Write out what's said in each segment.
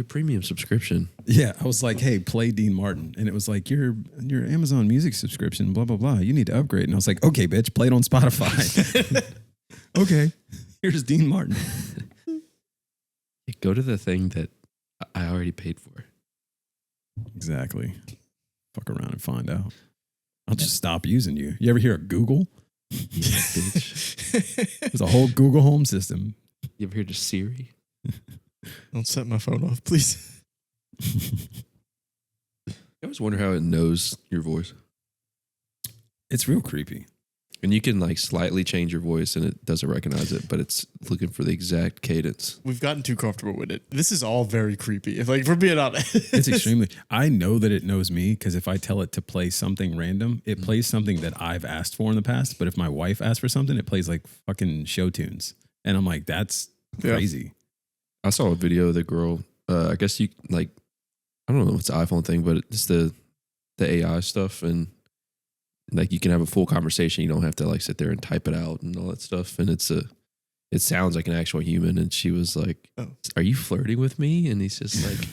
your premium subscription. Yeah, I was like, hey, play Dean Martin. And it was like, your Amazon Music subscription, blah, blah, blah. You need to upgrade. And I was like, okay, bitch, play it on Spotify. Okay, here's Dean Martin. Go to the thing that I already paid for. Exactly. Fuck around and find out. I'll just stop using you. You ever hear of Google? Yeah, bitch. There's a whole Google Home system. You ever heard of Siri? Don't set my phone off, please. I always wonder how it knows your voice. It's real creepy. And you can like slightly change your voice and it doesn't recognize it, but it's looking for the exact cadence. We've gotten too comfortable with it. This is all very creepy. If we're being honest. It's extremely. I know that it knows me because if I tell it to play something random, it plays something that I've asked for in the past. But if my wife asks for something, it plays like fucking show tunes. And I'm like, that's crazy. I saw a video of the girl. I guess you like, I don't know if it's the iPhone thing, but it's the AI stuff. And like you can have a full conversation. You don't have to like sit there and type it out and all that stuff. And it sounds like an actual human. And she was like, "Are you flirting with me?" And he's just like,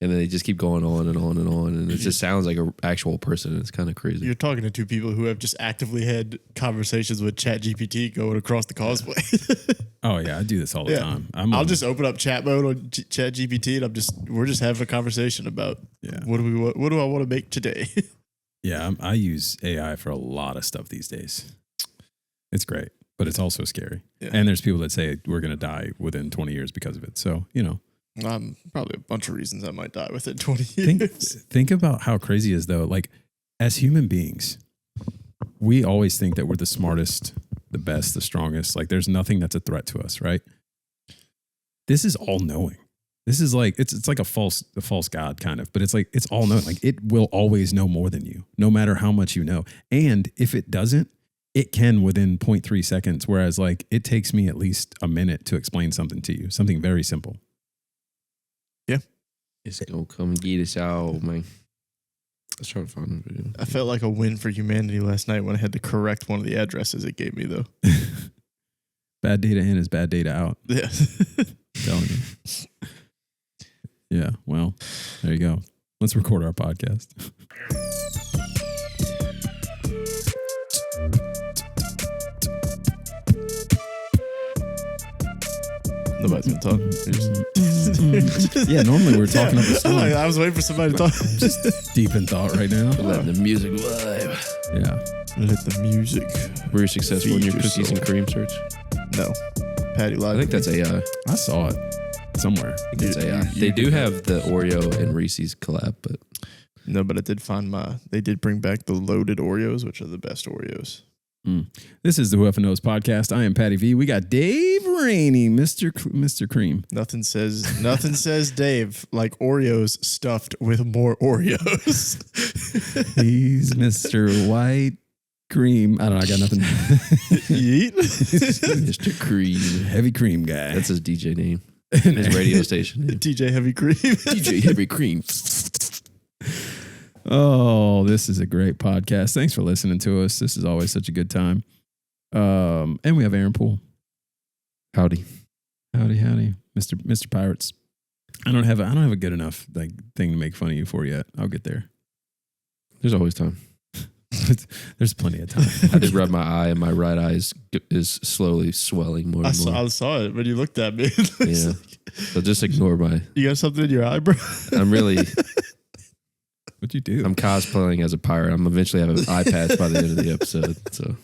and then they just keep going on and on and on. And it just sounds like an actual person. It's kind of crazy. You're talking to two people who have just actively had conversations with ChatGPT going across the causeway. Oh yeah, I do this all the time. I'll just open up chat mode on ChatGPT and we're just having a conversation about what do I want to make today? Yeah, I use AI for a lot of stuff these days. It's great, but it's also scary. Yeah. And there's people that say we're going to die within 20 years because of it. So, you know. Probably a bunch of reasons I might die within 20 years. Think about how crazy it is, though. Like, as human beings, we always think that we're the smartest, the best, the strongest. Like, there's nothing that's a threat to us, right? This is all knowing. This is like, it's like a false God kind of, but it's like, it's all knowing. Like it will always know more than you, no matter how much you know. And if it doesn't, it can within 0.3 seconds. Whereas like it takes me at least a minute to explain something to you, something very simple. Yeah. It's going to come get us out, man. Let's try to find a video. I felt like a win for humanity last night when I had to correct one of the addresses it gave me though. Bad data in is bad data out. Yeah. Telling you. Yeah, well, there you go. Let's record our podcast. Nobody's gonna talk. Yeah, normally we're talking up a song. I was waiting for somebody to talk. Just deep in thought right now. Letting the music vibe. Yeah. Let the music. Were you successful in your cookies and cream search? No. Patty lied. I think that's AI. I saw it somewhere. I think it's AI. They do have the Oreo and Reese's collab, but no, but I did find they did bring back the loaded Oreos, which are the best Oreos. This is the Who F'n Kneauxs podcast. I am Patty V. We got Dave Rainey, Mr. Cream. Nothing says Dave like Oreos stuffed with more Oreos. He's Mr. White Cream. I don't know. I got nothing. Yeet. Mr. Cream. Heavy Cream guy. That's his DJ name. His radio station. DJ Heavy Cream. DJ Heavy Cream. Oh, this is a great podcast. Thanks for listening to us. This is always such a good time. And we have Aaron Poole. Howdy. Mr. Pirates. I don't have a good enough like thing to make fun of you for yet. I'll get there. There's always time. There's plenty of time. I just rubbed my eye, and my right eye is slowly swelling more and more. I saw it when you looked at me. Yeah. So just ignore my... You got something in your eye, bro? I'm really... What'd you do? I'm cosplaying as a pirate. I'm eventually have an eye patch by the end of the episode. So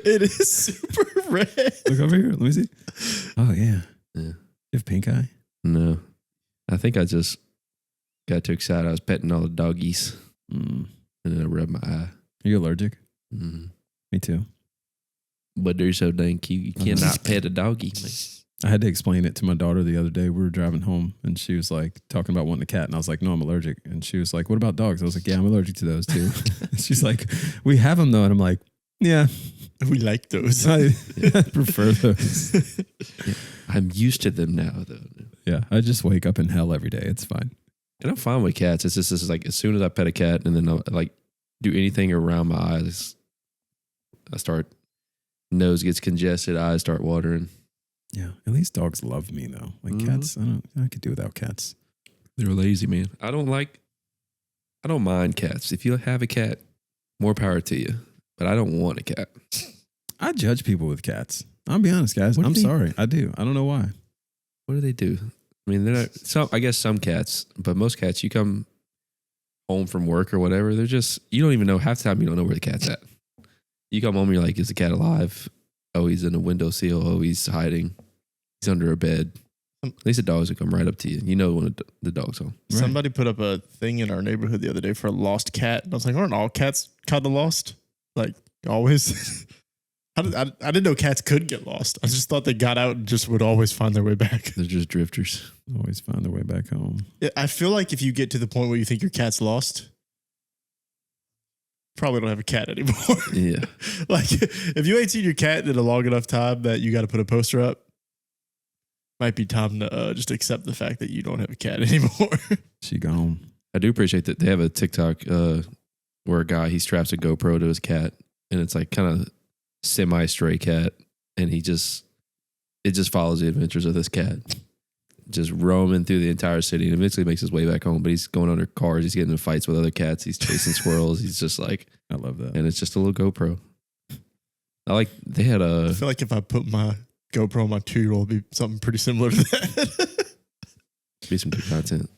it is super red. Look over here. Let me see. Oh, yeah. You have pink eye? No. I think I just got too excited. I was petting all the doggies. And then I rubbed my eye. Are you allergic? Me too. But they're so dang cute. You cannot pet a doggy, man. I had to explain it to my daughter the other day. We were driving home and she was like talking about wanting a cat. And I was like, no, I'm allergic. And she was like, what about dogs? I was like, yeah, I'm allergic to those too. She's like, we have them though. And I'm like, yeah. We like those. I prefer those. Yeah. I'm used to them now though. Yeah. I just wake up in hell every day. It's fine. And I'm fine with cats. It's just like as soon as I pet a cat and then I'll like do anything around my eyes, I start, nose gets congested, eyes start watering. Yeah, at least dogs love me though. Like cats, I could do without cats. They're lazy, man. I don't mind cats. If you have a cat, more power to you. But I don't want a cat. I judge people with cats. I'll be honest, guys. What do I'm they- sorry. I do. I don't know why. What do they do? I mean, they're not, I guess some cats, but most cats, you come home from work or whatever, they're just, you don't even know, half the time you don't know where the cat's at. You come home, you're like, is the cat alive? Oh, he's in a windowsill. Oh, he's hiding. He's under a bed. At least the dogs will come right up to you. You know when the dog's home. Right. Somebody put up a thing in our neighborhood the other day for a lost cat. And I was like, aren't all cats kind of lost? Like, always? I didn't know cats could get lost. I just thought they got out and just would always find their way back. They're just drifters. Always find their way back home. I feel like if you get to the point where you think your cat's lost, probably don't have a cat anymore. Yeah. Like, if you ain't seen your cat in a long enough time that you got to put a poster up, might be time to just accept the fact that you don't have a cat anymore. She gone. I do appreciate that they have a TikTok where a guy, he straps a GoPro to his cat, and it's like kind of semi-stray cat, and it just follows the adventures of this cat, just roaming through the entire city, and eventually makes his way back home. But he's going under cars, he's getting in fights with other cats, he's chasing squirrels. He's just like, I love that. and it's just a little GoPro. They had I feel like if I put my GoPro on my 2-year-old, it'd be something pretty similar to that. be some good content.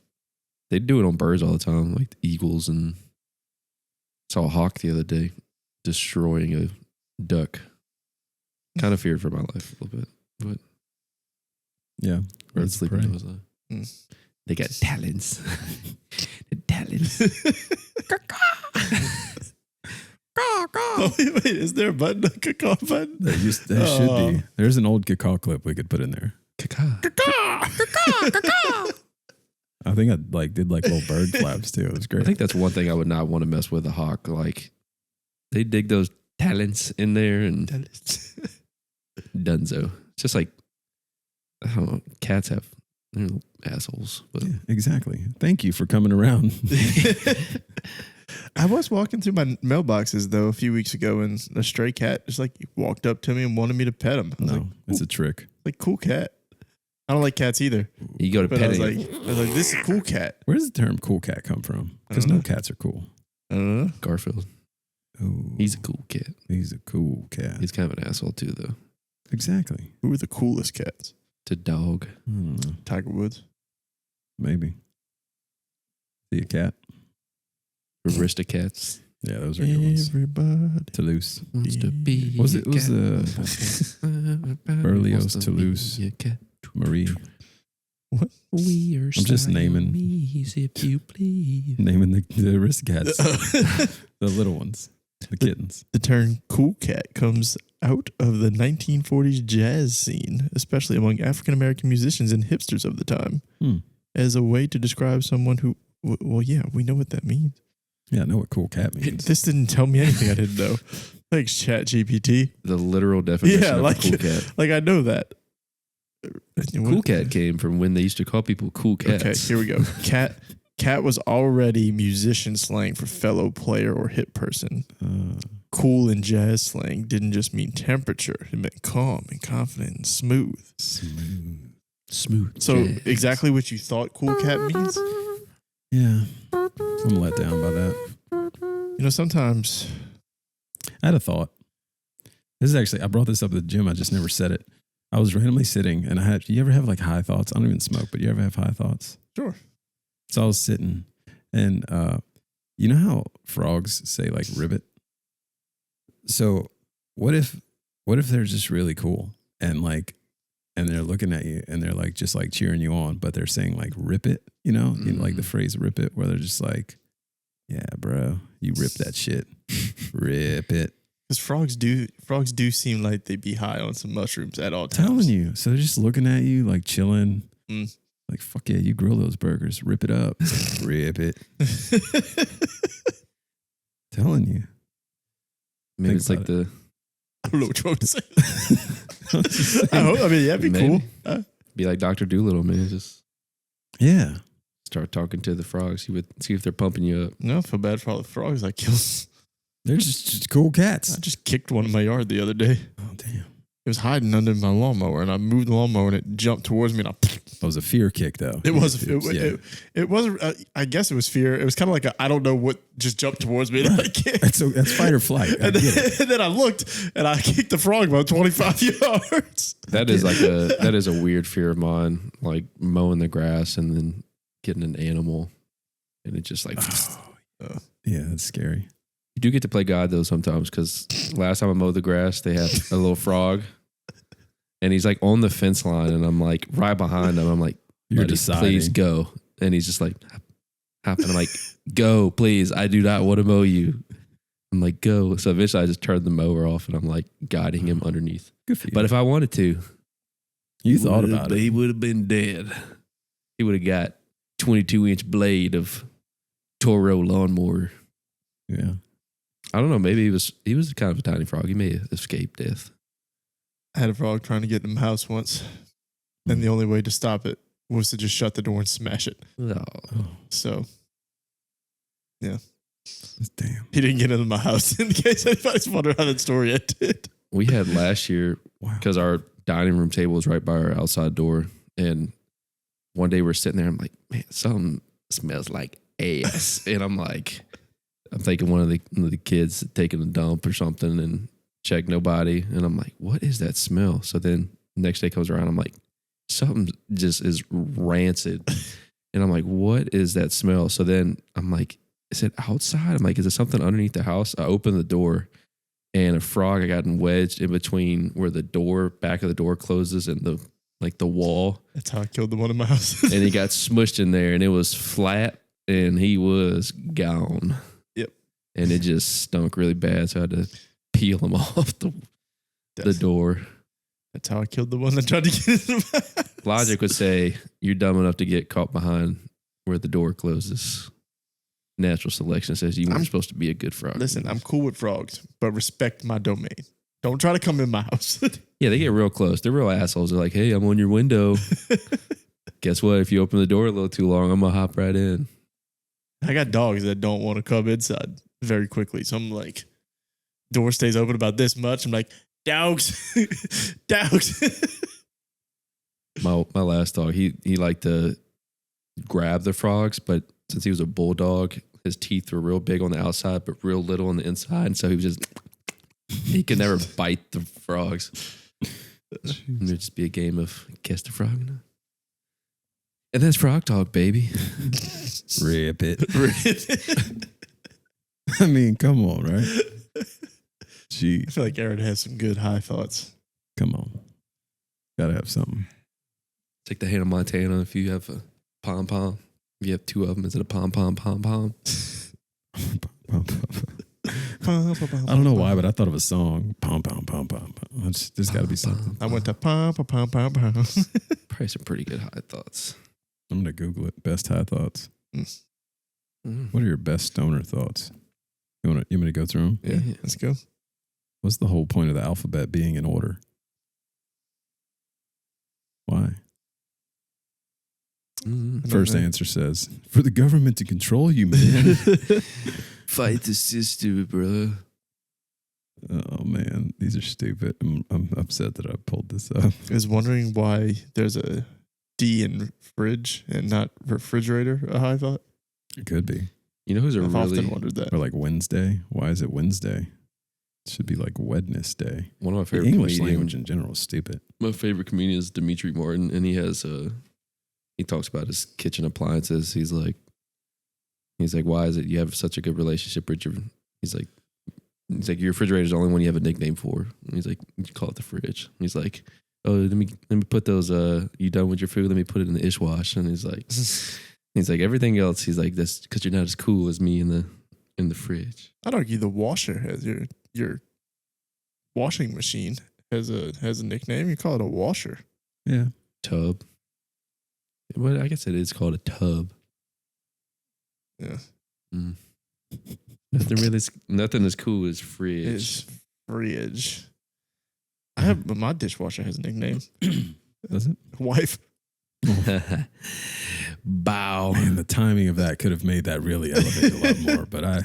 They do it on birds all the time, like the eagles, and saw a hawk the other day destroying a duck. Kind of feared for my life a little bit, but Yeah. birds sleeping prey. those. Mm. They got talents. The talents. Oh, wait, is there a button? A caw button? There should be. There's an old caw clip we could put in there. I think I did little bird flaps too. It was I great. think that's one thing I would not want to mess with a hawk. Like, they dig those talents in there and dunzo. It's just like, I don't know, cats have, they're little assholes. But Yeah, exactly. Thank you for coming around. I was walking through my mailboxes though a few weeks ago, and a stray cat just like walked up to me and wanted me to pet him. I was No, like, it's a trick. cool cat. I don't like cats either, you go to but pet I was it. like, this is a cool cat. Where does the term cool cat come from? Because I don't no know. cats are cool. I don't know. Garfield. Oh, He's a cool cat. he's a cool cat. He's kind of an asshole too, though. Exactly. Who are the coolest cats? It's a dog. I don't know. Tiger Woods. Maybe. See a cat? Aristocats. Yeah, those are good ones. Everybody. Toulouse. Wants to be Was a it- was cat. Berlioz, Wants to Toulouse. be a cat. Marie. We are I'm just naming- Siamese, if you please. Naming the Aristocats. The little ones. The kittens. The term cool cat comes out of the 1940s jazz scene, especially among African American musicians and hipsters of the time, as a way to describe someone who, well, yeah, we know what that means. Yeah, I know what cool cat means. This didn't tell me anything I didn't know. Thanks, Chat GPT. The literal definition Yeah, of like- a cool cat. Like, I know that. Cool cat came from when they used to call people cool cats. Okay, here we go. Cat was already musician slang for fellow player or hit person. Cool in jazz slang didn't just mean temperature. It meant calm and confident and smooth. Smooth. So jazz. exactly what you thought cool cat means. Yeah. I'm let down by that. You know, sometimes I had a thought. This is actually, I brought this up at the gym. I just never said it. I was randomly sitting and you ever have like high thoughts? I don't even smoke, but you ever have high thoughts? Sure. So I was sitting and you know how frogs say like ribbit? So what if they're just really cool and they're looking at you and they're like just like cheering you on, but they're saying like rip it, you know like the phrase rip it, where they're just like, yeah, bro, you rip that shit. Rip it. because frogs do seem like they'd be high on some mushrooms at all times. Telling you. So they're just looking at you like chilling. Mm. Like, fuck yeah, you grill those burgers. Rip it up. Rip it. Telling you. Maybe Think it's like about the I don't know what you want to say. I mean, yeah, it'd be Maybe. cool. be like Dr. Doolittle, man. Just Yeah. start talking to the frogs. See if they're pumping you up. No, I feel bad for all the frogs I killed. They're just cool cats. I just kicked one in my yard the other day. Oh, damn. It was hiding under my lawnmower, and I moved the lawnmower, and it jumped towards me, and It was a fear kick, though. it wasn't. I guess it was fear. It was kind of like I don't know what just jumped towards me. And I kicked. That's fight or flight. And then I looked, and I kicked the frog about 25 yards. That is a weird fear of mine, like mowing the grass and then getting an animal, and it just like. Yeah, that's scary. You do get to play God though sometimes, because last time I mowed the grass, they had a little frog, and he's like on the fence line, and I'm like right behind him. I'm like, You're buddy, deciding. please go, and he's just like, and I'm like, go, please. I do not want to mow you. I'm like, go. So eventually, I just turned the mower off, and I'm like guiding him underneath. Good for you. But if I wanted to, you thought about it. He would have been dead. He would have got 22-inch blade of Toro lawnmower. Yeah. I don't know. Maybe he was kind of a tiny frog. He may have escaped death. I had a frog trying to get in the house once, and the only way to stop it was to just shut the door and smash it. Oh. So, yeah. Damn. He didn't get into my house, in case anybody's wondering how that story ended. We had last year, because our dining room table was right by our outside door, and one day we're sitting there, I'm like, man, something smells like ass. And I'm thinking one of the kids taking a dump or something, and check nobody. And I'm like, what is that smell? So then next day comes around, I'm like, something just is rancid. And I'm like, what is that smell? So then I'm like, is it outside? I'm like, is it something underneath the house? I open the door, and a frog had gotten wedged in between where the back of the door closes and the wall. That's how I killed the one in my house. And he got smushed in there, and it was flat, and he was gone. Yep. And it just stunk really bad, so I had to peel him off the door. That's how I killed the one that tried to get into my house. Logic would say you're dumb enough to get caught behind where the door closes. Natural selection says you weren't supposed to be a good frog. Listen, I'm cool with frogs, but respect my domain. Don't try to come in my house. Yeah, they get real close. They're real assholes. They're like, hey, I'm on your window. Guess what? If you open the door a little too long, I'm going to hop right in. I got dogs that don't want to come inside very quickly. So I'm like, door stays open about this much. I'm like, dogs, dogs. My last dog, he liked to grab the frogs, but since he was a bulldog, his teeth were real big on the outside, but real little on the inside. And so he was just, he could never bite the frogs. And it'd just be a game of guess the frog. And that's Frog Talk, baby. Rip it. I mean, come on, right? Gee, I feel like Aaron has some good high thoughts. come on. Gotta have something. It's like the Hannah Montana. If you have a pom-pom, if you have two of them, is it a pom-pom, pom-pom? I don't know why, but I thought of a song. Pom, pom, pom, pom. There's got to be something. I went to pom, pom, pom, pom, pom. Probably some pretty good high thoughts. I'm going to Google it. Best high thoughts. Mm. What are your best stoner thoughts? You want me to go through them? Yeah, let's go. What's the whole point of the alphabet being in order? Why? First answer says, for the government to control you, man. Fight the system, bro. Oh, man. These are stupid. I'm upset that I pulled this up. I was wondering why there's a D in fridge and not refrigerator, a high thought. It could be. You know who's I've often wondered that. Or like Wednesday. Why is it Wednesday? It should be like Wednesday. One of my The favorite English comedians. language in general is stupid. My favorite comedian is Dimitri Martin, and he has he talks about his kitchen appliances. He's like, why is it you have such a good relationship with your? He's like, your refrigerator is the only one you have a nickname for. And he's like, you call it the fridge. And he's like, oh, let me put those. You done with your food? Let me put it in the dishwash. And he's like, everything else. He's like, that's because you're not as cool as me in the fridge. I'd argue the washer has your washing machine has a nickname. You call it a washer. Yeah. Tub. Well, I guess it is called a tub. Yeah. Mm. Nothing as cool as fridge. It's fridge. But my dishwasher has a nickname. Does it? Wife. Bow. Man, the timing of that could have made that really elevate a lot more. But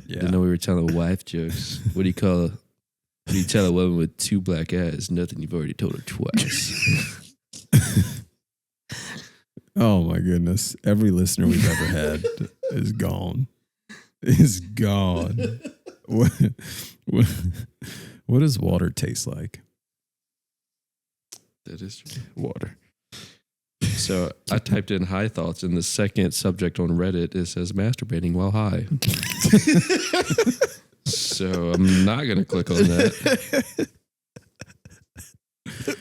Didn't know we were telling wife jokes. What do you call You tell a woman with 2 black eyes nothing you've already told her twice. Oh my goodness. Every listener we've ever had is gone. Is gone. What does water taste like? That is true. Water. So I typed in high thoughts, and the second subject on Reddit it says masturbating while high. So I'm not gonna click on that.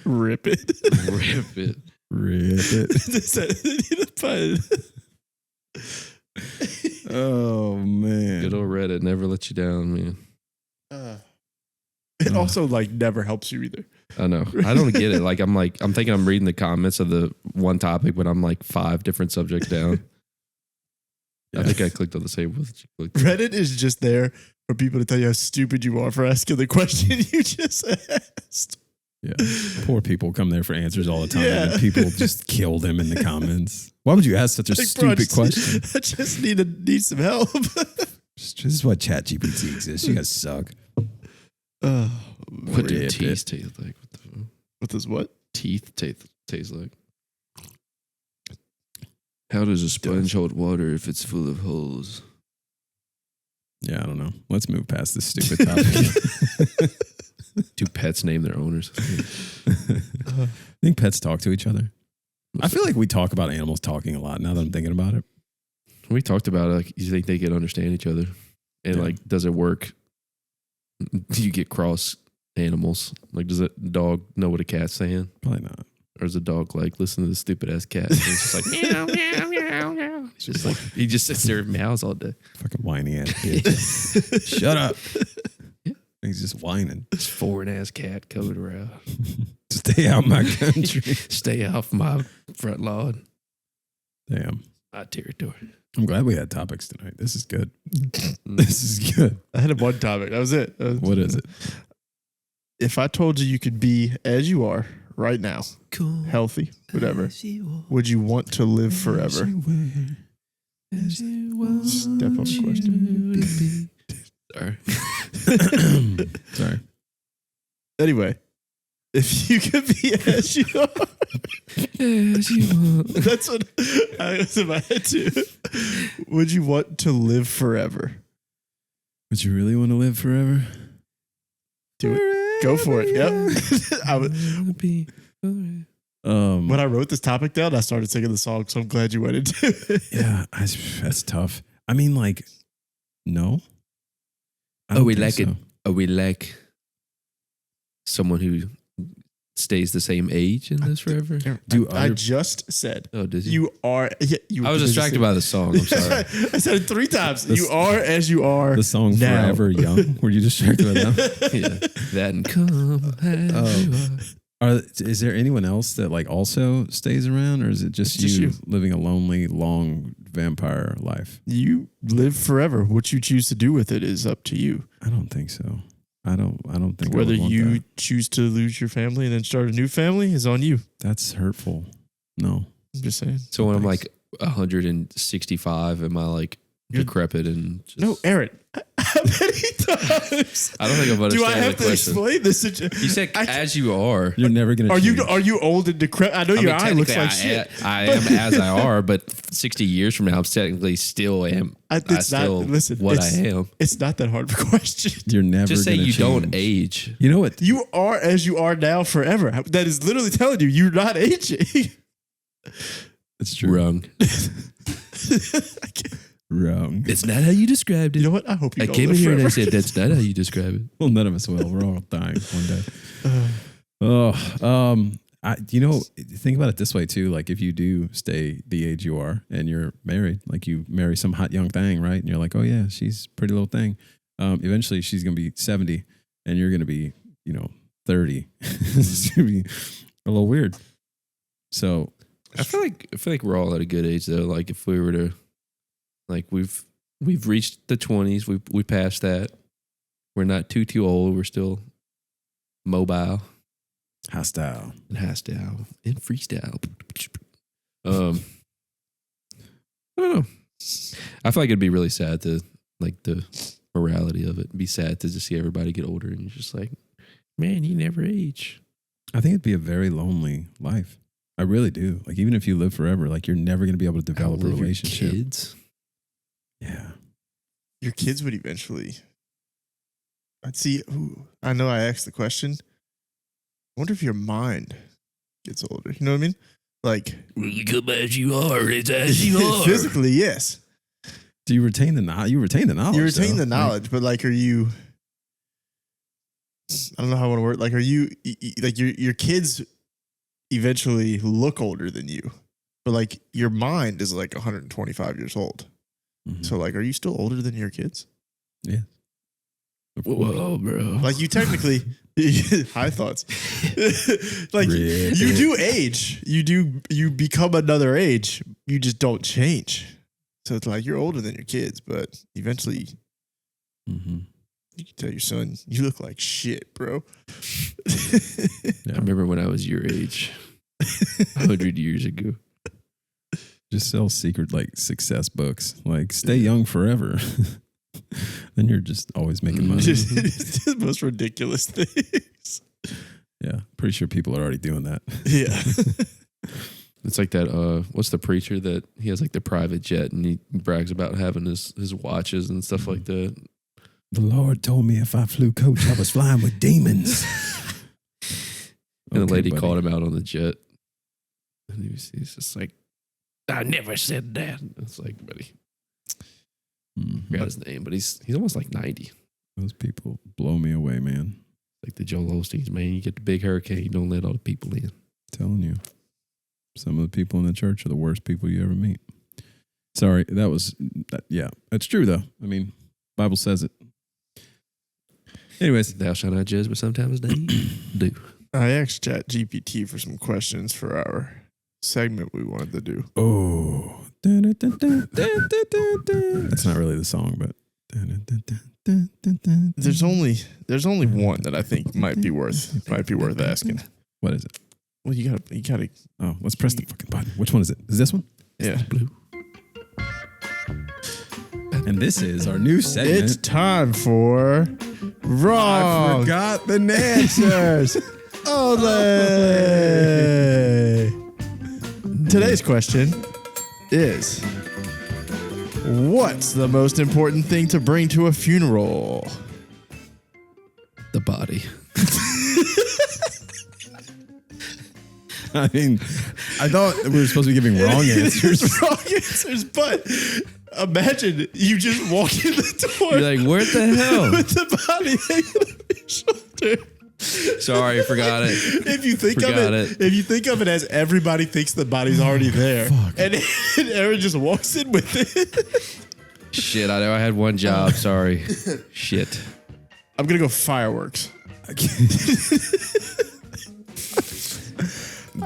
Rip it. Rip it. Rip it. Oh man. Good old Reddit never let you down, man. It also like never helps you either. I know. I don't get it. I'm thinking I'm reading the comments of the one topic, but I'm like 5 different subjects down. Yeah. I think I clicked on the same one that you clicked. Reddit is just there for people to tell you how stupid you are for asking the question you just asked. Yeah. Poor people come there for answers all the time. Yeah. And people just kill them in the comments. Why would you ask such a stupid question? I just need some help. This is why ChatGPT exists. You guys suck. What do Rip teeth it. taste like? What does what? Teeth taste like? How does a sponge hold water if it's full of holes? Yeah, I don't know. Let's move past this stupid topic. Do pets name their owners? I think pets talk to each other. I feel like we talk about animals talking a lot now that I'm thinking about it. We talked about it. Like, you think they can understand each other? And Yeah. like, does it work? Do you get cross animals? Like, does a dog know what a cat's saying? Probably not. Or is a dog like, listen to this stupid ass cat? And it's just like, meow, meow, meow, meow. It's just like, he just sits there and meows all day. Fucking whiny ass bitch. Shut up. He's just whining. This foreign ass cat coming around. Stay out my country. Stay off my front lawn. Damn. My territory. I'm glad we had topics tonight. This is good. This is good. I had one topic. That was it. What is it? If I told you you could be as you are right now, Cool. healthy, whatever, would you want to live forever? Step on the question. Sorry. Sorry. Anyway, if you could be as you are, that's what I was in my head too. Would you want to live forever? Would you really want to live forever? Do it. Go for it. Yep. I would. When I wrote this topic down, I started singing the song, so I'm glad you went into it. Yeah, that's tough. I mean, like, no. I Oh, don't we think like so. it. Oh, we like someone who stays the same age in this forever. I just said. Oh, did you? You are. Yeah, you I was distracted by the song. I'm sorry. I said it 3 times. You are as you are. The song now. Forever Young. Were you distracted by that? Yeah. That and come as you are. Is there anyone else that like also stays around, or is it just, It's just you. living a lonely, long vampire life? You live forever. What you choose to do with it is up to you. I don't think so. I don't think I Whether would want you that. choose to lose your family and then start a new family is on you. That's hurtful. No. I'm just saying. So when I'm Thanks. like 165, am I like You're- decrepit and just, No, Aaron. How many times I don't think I'm do I understanding have the to question. explain this? You said as you are. You're never gonna. Are change. you old and decrepit? I know your eye looks like technically, shit. I am as I are, but 60 years from now, I'm technically still am. It's not. Listen, what I it's, am. It's not that hard of a question. You're never. Just say gonna you change. don't age. You know what? You are as you are now forever. That is literally telling you you're not aging. It's true. Wrong. Wrong. It's not how you described it. You know what? I hope you I don't came in live here and I forever. said that's not how you describe it. Well, none of us will. We're all dying one day. Think about it this way too. Like if you do stay the age you are and you're married, like you marry some hot young thing, right? And you're like, oh yeah, she's a pretty little thing. Eventually she's going to be 70 and you're going to be, 30. It's going to be a little weird. So I feel like we're all at a good age though. Like if we were to, like we've reached the 20s, we passed that. We're not too old. We're still mobile hostile. and hostile and freestyle. I don't know. I feel like it'd be really sad to like the morality of it. It'd be sad to just see everybody get older and you're just like, Man, you never age. I think it'd be a very lonely life. I really do. Like, even if you live forever, like, you're never going to be able to develop a Outlive your relationship. kids. Yeah. Your kids would eventually. I'd see. Ooh, I know I asked the question. I wonder if your mind gets older. You know what I mean? Like, Well, you come as you are. It's as you are. physically, yes. Do you retain the knowledge? You retain the knowledge. You retain though. the knowledge, but like, are you? I don't know how I want to word. Like, are you like your kids eventually look older than you, but like your mind is like 125 years old. Mhm. So like, are you still older than your kids? Yeah. Of course. Whoa, bro. Like you technically, high thoughts. Like Rick. you do age, you become another age. You just don't change. So it's like you're older than your kids, but eventually Mhm. you can tell your son, you look like shit, bro. I remember when I was your age, 100 years ago. Just sell secret like success books. Like, stay young forever. Then you're just always making money. It's the most ridiculous things. Yeah. Pretty sure people are already doing that. Yeah. It's like that. What's the preacher that he has like the private jet and he brags about having his watches and stuff like that. The Lord told me if I flew coach, I was flying with demons. And the lady buddy. called him out on the jet. And he's just like, I never said that. It's like, buddy, Mhm. forgot his name, but he's almost like 90. Those people blow me away, man. Like the Joel Osteen's, man. You get the big hurricane, you don't let all the people in. Telling you. Some of the people in the church are the worst people you ever meet. Sorry, yeah, that's true though. I mean, Bible says it. Anyways, Thou shalt not judge, but sometimes they do. I asked ChatGPT for some questions for our segment we wanted to do. oh, that's not really the song, but There's only one that I think might be worth asking. What is it? Well, you gotta. Oh, let's press the fucking button. Which one is it? Is this one? Yeah. Blue. And this is our new segment. It's time for I wrong forgot the answers. only. Today's question is: what's the most important thing to bring to a funeral? The body. I mean, I thought we were supposed to be giving wrong answers. Wrong answers, but imagine you just walk in the door You're like, where the hell? with the body hanging on your shoulder. Sorry, forgot it. If you think of it as everybody thinks the body's already there, and Aaron just walks in with it. Shit, I know I had one job. Sorry. Shit. I'm gonna go fireworks.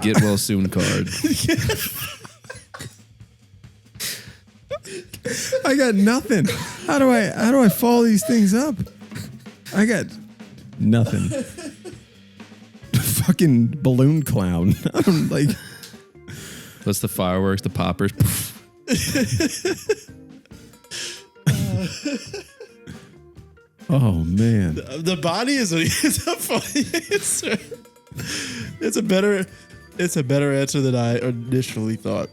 Get well soon card. I got nothing. How do I follow these things up? I got nothing. Fucking balloon clown. I'm like, What's the fireworks? The poppers. oh man. The body is a funny answer. It's a better answer than I initially thought.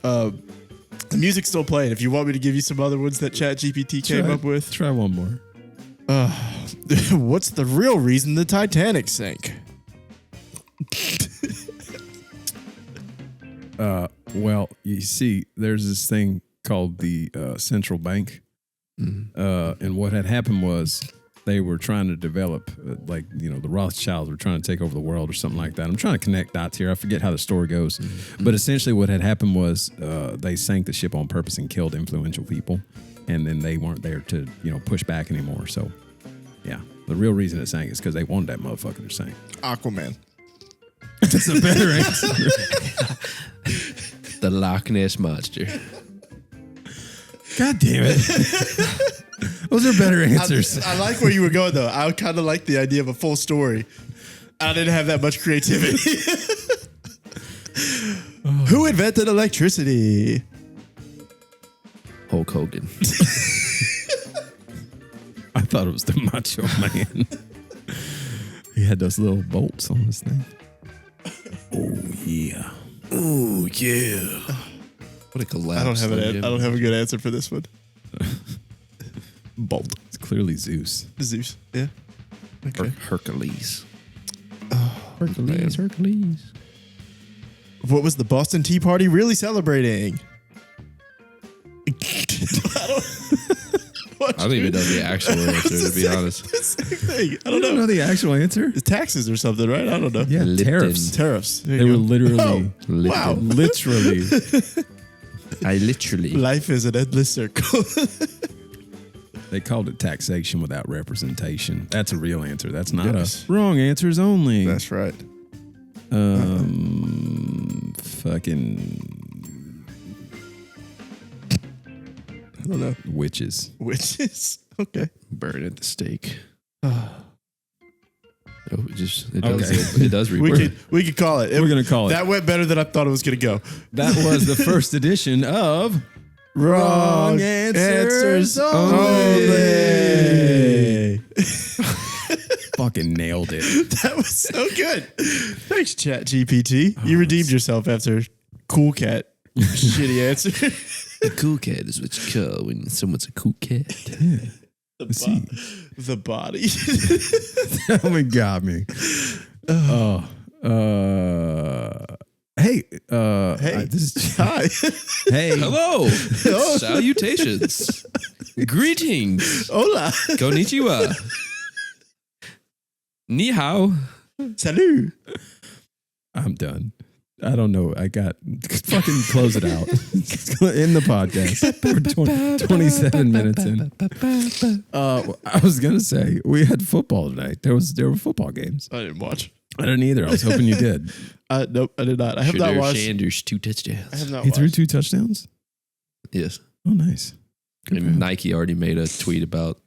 The music's still playing. If you want me to give you some other ones that ChatGPT came up with, Try one more. what's the real reason the Titanic sank? Well, you see, there's this thing called the central bank. And what had happened was they were trying to develop, the Rothschilds were trying to take over the world or something like that. I'm trying to connect dots here. I forget how the story goes. But essentially what had happened was they sank the ship on purpose and killed influential people. And then they weren't there to, push back anymore. So, yeah, the real reason it sank is because they wanted that motherfucker to sink. Aquaman. That's a better answer. The Loch Ness Monster. God damn it. Those are better answers. I like where you were going, though. I kind of like the idea of a full story. I didn't have that much creativity. Who invented electricity? Hulk Hogan. I thought it was the Macho Man. He had those little bolts on his thing. Oh yeah. Oh yeah. What a collapse. I don't have a good answer for this one. Bolt. It's clearly Zeus. Zeus. Yeah. Okay. Hercules. Man. Hercules. What was the Boston Tea Party really celebrating? I don't even know the actual answer, to be honest. Same thing. I I don't know the actual answer. It's taxes or something, right? I don't know. Yeah, Lipton. tariffs. Tariffs. There They you were go. literally, Wow. literally. I literally. Life is an endless circle. They called it taxation without representation. That's a real answer. That's not Yes. a wrong answers only. That's right. Fucking I don't know. witches. Witches. Okay. Burn at the stake. Oh, it does. Okay. It does read. We could call it. We're gonna call it. That went better than I thought it was gonna go. That was the first edition of Wrong Answers Only. Fucking nailed it. That was so good. Thanks, Chat GPT. You redeemed yourself after Cool Cat shitty answer. A cool cat is what you call when someone's a cool cat. The body. Oh my god, me. Hey, Hey. this is Hi. hey. Hello. Salutations. Greetings. Hola. Konnichiwa. Ni hao. Salut. I'm done. I don't know. I got fucking close it out. In the podcast. We're 27 minutes in. I was gonna say we had football tonight. There were football games. I didn't watch. I didn't either. I was hoping you did. Nope, I did not. I have not Shedeur watched. Sanders, 2 I touchdowns. have not He watched. threw 2 touchdowns. Yes. Oh, nice. Good for him. And Nike already made a tweet about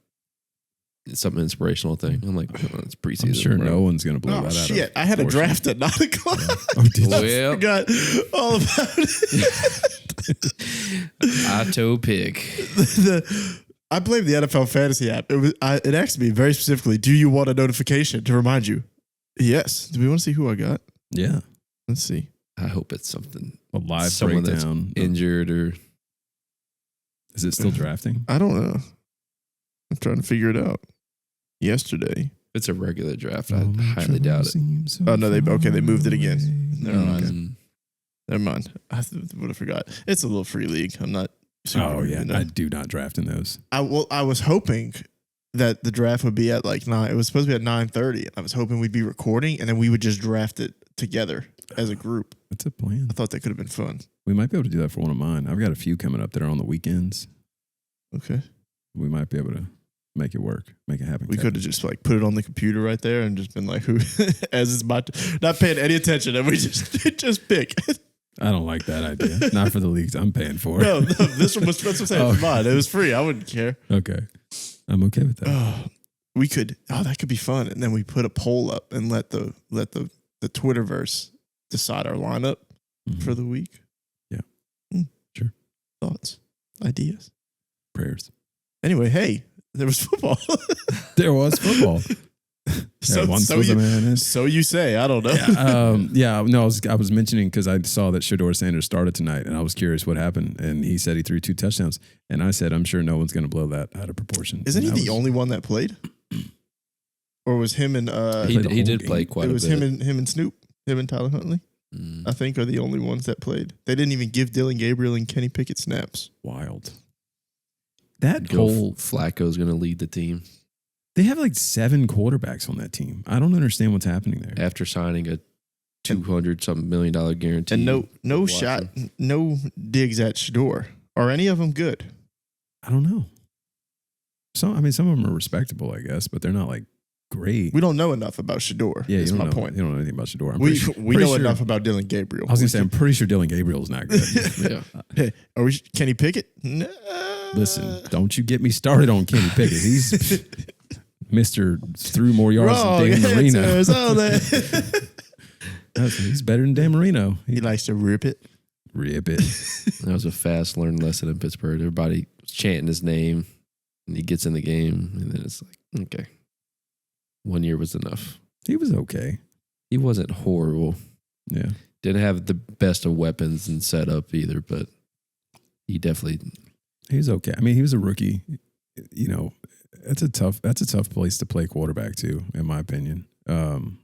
some inspirational thing. I'm like, oh, it's preseason. I'm sure bro. no one's gonna blow Oh that out. shit! I had a draft at 9 o'clock. Oh, did you? Well, Forgot all about it. Auto pick. I blame the NFL fantasy app. It asked me very specifically, do you want a notification to remind you? Yes. Do we want to see who I got? Yeah. Let's see. I hope it's something A live someone that's breakdown. injured or Is it still drafting? I don't know. I'm trying to figure it out. Yesterday. if it's a regular draft. I highly doubt it. Oh, no, they moved it again. Never mind. Um, Never mind. I would have forgot. It's a little free league. I'm not super. Oh yeah, you know. I do not draft in those. I was hoping that the draft would be at like 9. It was supposed to be at 9:30. I was hoping we'd be recording and then we would just draft it together as a group. That's a plan. I thought that could have been fun. We might be able to do that for one of mine. I've got a few coming up that are on the weekends. Okay. We might be able to make it work, make it happen. We Kevin. could have just like put it on the computer right there and just been like, who, as it's not paying any attention, and we just pick. I don't like that idea. Not for the leagues I'm paying for. No, this one was that's what I'm saying. Oh. It's mine. It was free. I wouldn't care. Okay. I'm okay with that. Oh, we could. Oh, that could be fun. And then we put a poll up and let the Twitterverse decide our lineup Mhm. for the week. Yeah. Sure. Thoughts, ideas. Prayers. Anyway, hey, there was football. There was football. So, once so was a you, man. so you say. I don't know. No, I was mentioning because I saw that Shedeur Sanders started tonight, and I was curious what happened. And he said he threw 2 touchdowns, and I said, I'm sure no one's going to blow that out of proportion. Isn't he And the only one that played? Or was him and he played the whole did game. play quite it a was bit. him and Snoop, him and Tyler Huntley, Mm. I think are the only ones that played. They didn't even give Dylan Gabriel and Kenny Pickett snaps. wild? That Joe whole Flacco's going to lead the team they have like 7 quarterbacks on that team. I don't understand what's happening there. after signing a $200-something million guarantee. And no Watson. shot, no digs at Shedeur. Are any of them good? I don't know. Some of them are respectable, I guess, but they're not like great. We don't know enough about Shedeur. Yeah, is you my don't know, point. You don't know anything about Shedeur. We know sure- enough about Dylan Gabriel. I was gonna say I'm pretty sure Dylan Gabriel's not good. Yeah. Hey, are we Kenny Pickett? No. Listen, don't you get me started on Kenny Pickett. He's Mr. threw more yards Wrong than Dan Marino. answers, all that. He's better than Dan Marino. He likes to rip it. Rip it. That was a fast learned lesson in Pittsburgh. Everybody was chanting his name, and he gets in the game, and then it's like, okay, 1 year was enough. He was okay. He wasn't horrible. Yeah. Didn't have the best of weapons and setup either, but he definitely. He was okay. I mean, he was a rookie. You know, that's a tough place to play quarterback too, in my opinion. And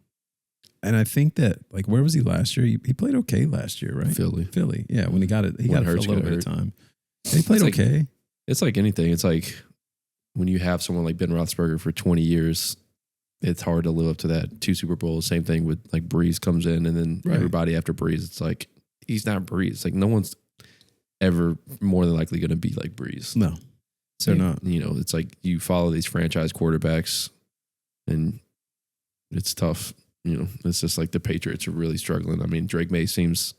I think that, like, where was he last year? He played okay last year, right? Philly. Yeah, when he got it, he got it for a little bit of time. He played It's okay. It's like anything. It's like when you have someone like Ben Roethlisberger for 20 years, it's hard to live up to that. 2 Super Bowls. Same thing with like Breeze comes in, and then everybody after Breeze, it's like he's not Breeze. It's like no one's ever more than likely going to be like Breeze. No, so they're not. You know, it's like you follow these franchise quarterbacks, and it's tough. You know, it's just like the Patriots are really struggling. I mean, Drake May seems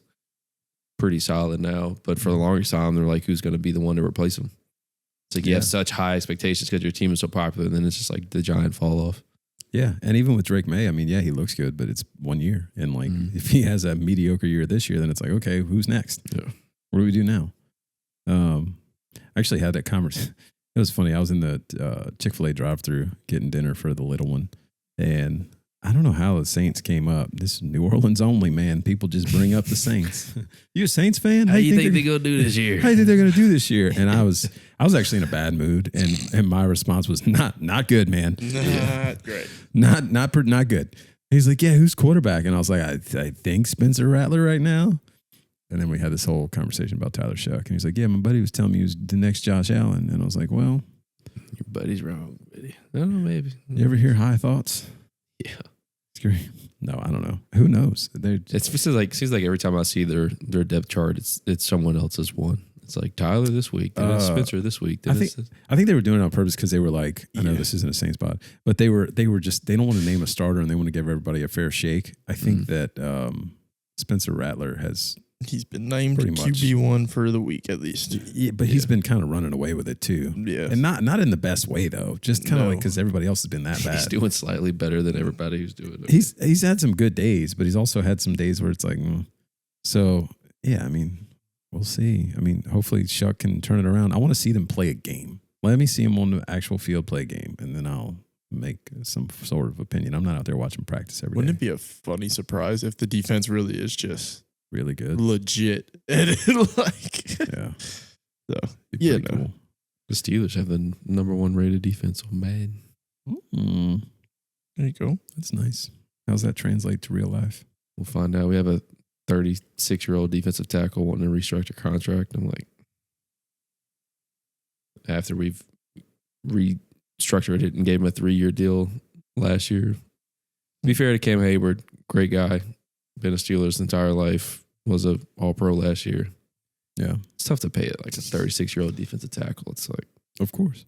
pretty solid now, but for the longest time, they're like, who's going to be the one to replace him? It's like you have such high expectations because your team is so popular, and then it's just like the giant fall off. Yeah, and even with Drake May, I mean, yeah, he looks good, but it's 1 year, and like if he has a mediocre year this year, then it's like, okay, who's next? Yeah. What do we do now? I actually had that conversation. It was funny. I was in the Chick-fil-A drive-thru getting dinner for the little one, and I don't know how the Saints came up. This is New Orleans only, man. People just bring up the Saints. You a Saints fan? How do you think they're going to do this year? How do you think they're going to do this year? And I was actually in a bad mood, and my response was not good, man. Not great. Not good. He's like, yeah, who's quarterback? And I was like, I think Spencer Rattler right now. And then we had this whole conversation about Tyler Shuck, and he's like, yeah, my buddy was telling me he was the next Josh Allen, and I was like, well, your buddy's wrong, buddy. No, maybe. You ever hear high thoughts? Yeah. No, I don't know. Who knows? It seems like every time I see their depth chart, it's someone else's one. It's like Tyler this week, then it's Spencer this week. I think they were doing it on purpose because they were like, I know this isn't a Saints pod, but they were just, they don't want to name a starter and they want to give everybody a fair shake. I think that Spencer Rattler he's been named QB1 for the week at least. Yeah, but he's been kind of running away with it too. Yeah, and not in the best way though. Just kind of like because everybody else has been that bad. He's doing slightly better than everybody who's doing it. He's had some good days, but he's also had some days where it's like, so yeah. I mean, we'll see. I mean, hopefully Shuck can turn it around. I want to see them play a game. Let me see him on the actual field play a game, and then I'll make some sort of opinion. I'm not out there watching practice every day. Wouldn't it be a funny surprise if the defense really is just really good, legit, and yeah, so cool. The Steelers have the number 1 rated defense on Madden. There you go. That's nice. How's that translate to real life? We'll find out. We have a 36-year-old defensive tackle wanting to restructure contract. I'm like, after we've restructured it and gave him a 3-year deal last year. To be fair to Cam Hayward, great guy. Been a Steelers entire life, was a All-Pro last year. Yeah. It's tough to pay it like a 36-year-old defensive tackle. It's like, of course.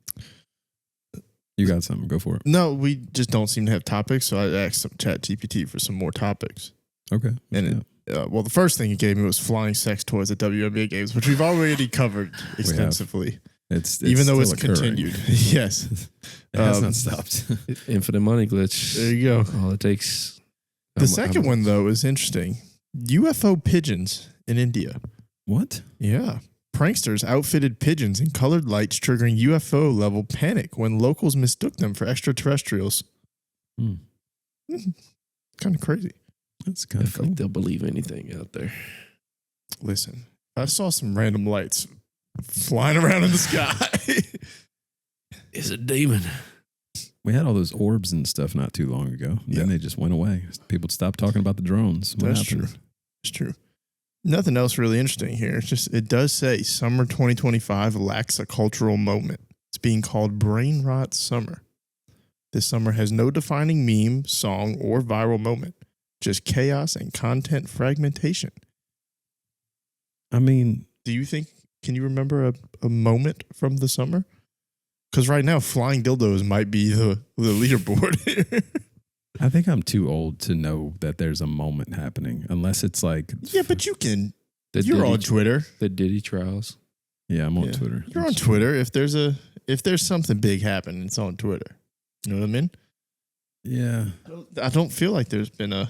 You got something, go for it. No, we just don't seem to have topics, so I asked some ChatGPT for some more topics. Okay. And the first thing he gave me was flying sex toys at WNBA games, which we've already covered extensively. It's even though it's occurring. continued. Yes. It has not stopped. infinite money glitch. There you go. All it takes. The second one, though, is interesting. UFO pigeons in India. What? Yeah. Pranksters outfitted pigeons in colored lights, triggering UFO-level panic when locals mistook them for extraterrestrials. Kind of crazy. That's kind of cool. Like they'll believe anything out there. Listen, I saw some random lights flying around in the sky. It's a demon. We had all those orbs and stuff not too long ago. And then they just went away. People stopped talking about the drones. That's true. It's true. Nothing else really interesting here. It's just, it does say summer 2025 lacks a cultural moment. It's being called brain rot summer. This summer has no defining meme, song, or viral moment. Just chaos and content fragmentation. I mean, can you remember a moment from the summer? Because right now, flying dildos might be the leaderboard here. I think I'm too old to know that there's a moment happening, unless it's like... Yeah, but you can... You're on Twitter. The Diddy trials. Yeah, I'm on Twitter. You're on Twitter. If there's something big happening, it's on Twitter. You know what I mean? Yeah. I don't feel like there's been a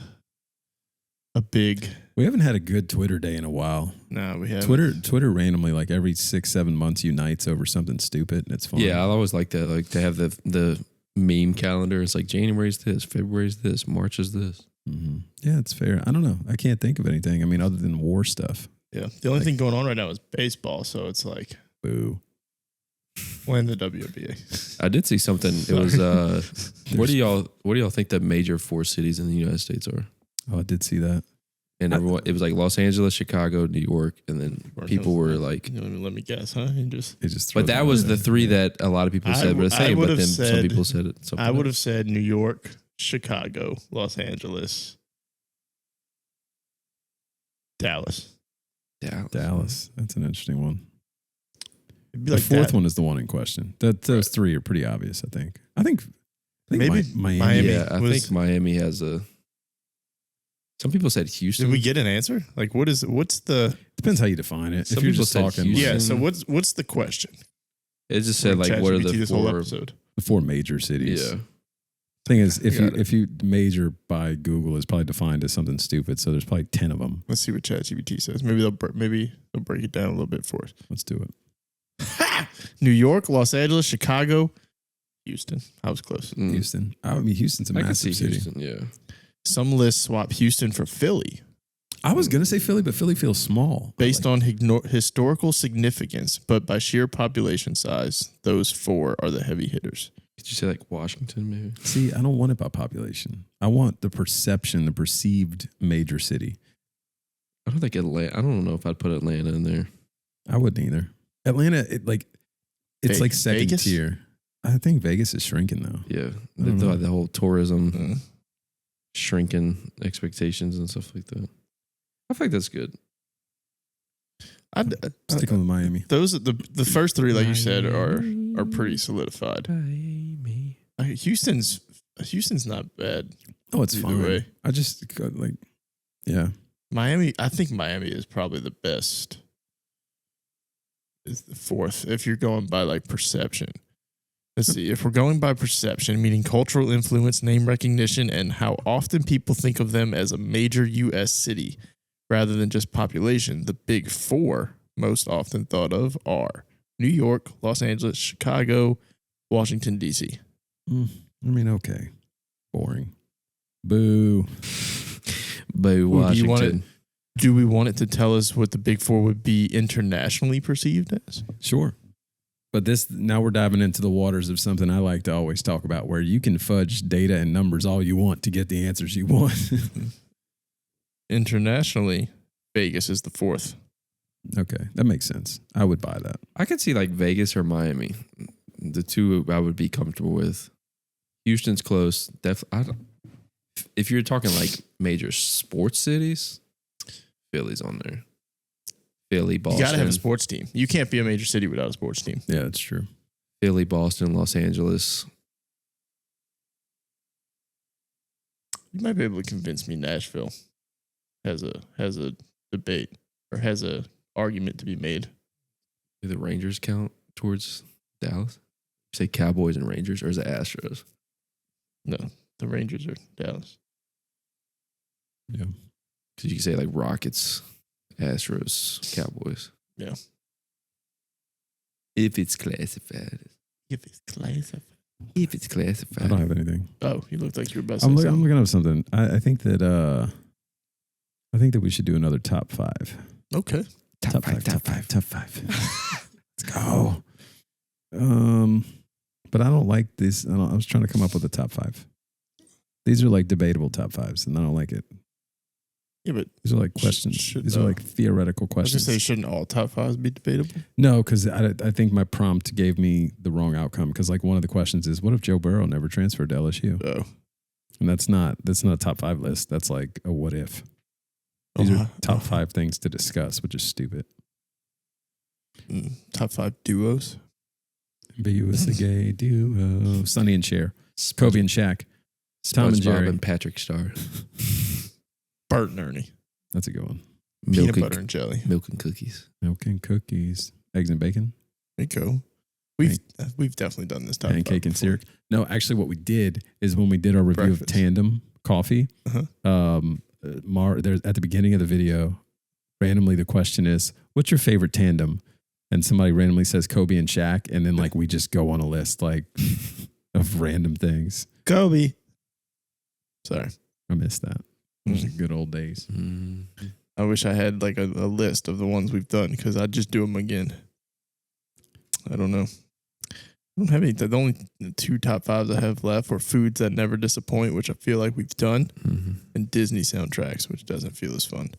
big... We haven't had a good Twitter day in a while. No, we haven't. Twitter randomly, like every 6-7 months, unites over something stupid, and it's fun. Yeah, I always like that. Like to have the meme calendar. It's like January's this, February's this, March is this. Mm-hmm. Yeah, it's fair. I don't know. I can't think of anything. I mean, other than war stuff. Yeah. The only thing going on right now is baseball. So it's like, Boo. when the WNBA. I did see something. It was what do y'all think the major 4 cities in the United States are? Oh, I did see that. And everyone, it was like Los Angeles, Chicago, New York, and then people were like, let me guess, huh? And just but that was the 3 that a lot of people said were the same. But then some people said it. I would have said New York, Chicago, Los Angeles, Dallas. Dallas. That's an interesting one. It'd be The like fourth that. one is the one in question. Those 3 are pretty obvious, I think. I think Maybe Miami. Yeah, I think Miami has a. Some people said Houston. Did we get an answer? Like, what's the? Depends how you define it. Some if you're people just said talking, Houston. Yeah. So what's the question? It just said like, what are the this whole 4? episode? the 4 major cities. Yeah, Thing is, Got if you major by Google is probably defined as something stupid, so there's probably 10 of them. Let's see what ChatGPT says. Maybe they'll break it down a little bit for us. Let's do it. New York, Los Angeles, Chicago, Houston. I was close. Mm. Houston. I mean, Houston's a I can see massive city. Houston. Yeah, Some lists swap Houston for Philly I was gonna say Philly, but Philly feels small. based on historical significance, but by sheer population size, those 4 are the heavy hitters. could you say like Washington maybe? See, I don't want it by population. I want the perception, the perceived major city. I don't think Atlanta. I don't know if I'd put Atlanta in there. I wouldn't either. Atlanta, it's like second Vegas? tier. I think Vegas is shrinking though. Yeah, I don't know. the whole tourism Mm. shrinking expectations and stuff like that. I think that's good. Sticking with Miami. Those the first 3, like you said, are pretty solidified. Miami. Houston's not bad. Oh, it's Either fine. way. I just like, yeah. Miami, I think Miami is probably the best. Is the 4th if you're going by like perception. Let's see. If we're going by perception, meaning cultural influence, name recognition, and how often people think of them as a major U.S. city rather than just population, the big 4 most often thought of are New York, Los Angeles, Chicago, Washington, D.C. I mean, okay. Boring. Boo. Boo, Washington. Do we want it to tell us what the big 4 would be internationally perceived as? Sure. But now we're diving into the waters of something I like to always talk about, where you can fudge data and numbers all you want to get the answers you want. Internationally, Vegas is the 4th. Okay, that makes sense. I would buy that. I could see like Vegas or Miami. The 2 I would be comfortable with. Houston's close. If you're talking like major sports cities, Philly's on there. Philly, Boston. You got to have a sports team. You can't be a major city without a sports team. Yeah, that's true. Philly, Boston, Los Angeles. You might be able to convince me Nashville has a debate or has a argument to be made. Do the Rangers count towards Dallas? Say Cowboys and Rangers, or is it Astros? No, the Rangers are Dallas. Yeah. Because you can say like Rockets, Astros, Cowboys. Yeah. If it's classified. If it's classified. If it's classified. I don't have anything. Oh, you looked like you were about to I'm say something. looking up something. I think that we should do another top 5. Okay. Top five. Let's go. But I don't like this. I was trying to come up with a top 5. These are like debatable top 5s, and I don't like it. Yeah, but These are like questions. These are like theoretical I was questions. gonna say, shouldn't all top 5s be debatable? No, because I think my prompt gave me the wrong outcome. Because like one of the questions is, what if Joe Burrow never transferred to LSU? Oh, And that's not a top 5 list. That's like a what if. These are top 5 things to discuss, which is stupid. Top 5 duos. Ambiguous a gay duo. Sonny and Cher. Kobe and Shaq. Tom and SpongeBob Jerry. and Patrick Star. Bart and Ernie. That's a good one. Peanut butter and jelly. Milk and cookies. Milk and cookies. Eggs and bacon. There you go. We've definitely done this top Pancake 5 and before. syrup. No, actually what we did is when we did our review Breakfast. of Tandem Coffee, there's at the beginning of the video, randomly the question is, what's your favorite tandem? And somebody randomly says Kobe and Shaq, and then like we just go on a list like of random things. Kobe. Sorry. I missed that. Those are good old days. I wish I had like a list of the ones we've done because I'd just do them again. I don't know. I don't have any. The only 2 top 5s I have left were foods that never disappoint, which I feel like we've done, and Disney soundtracks, which doesn't feel as fun.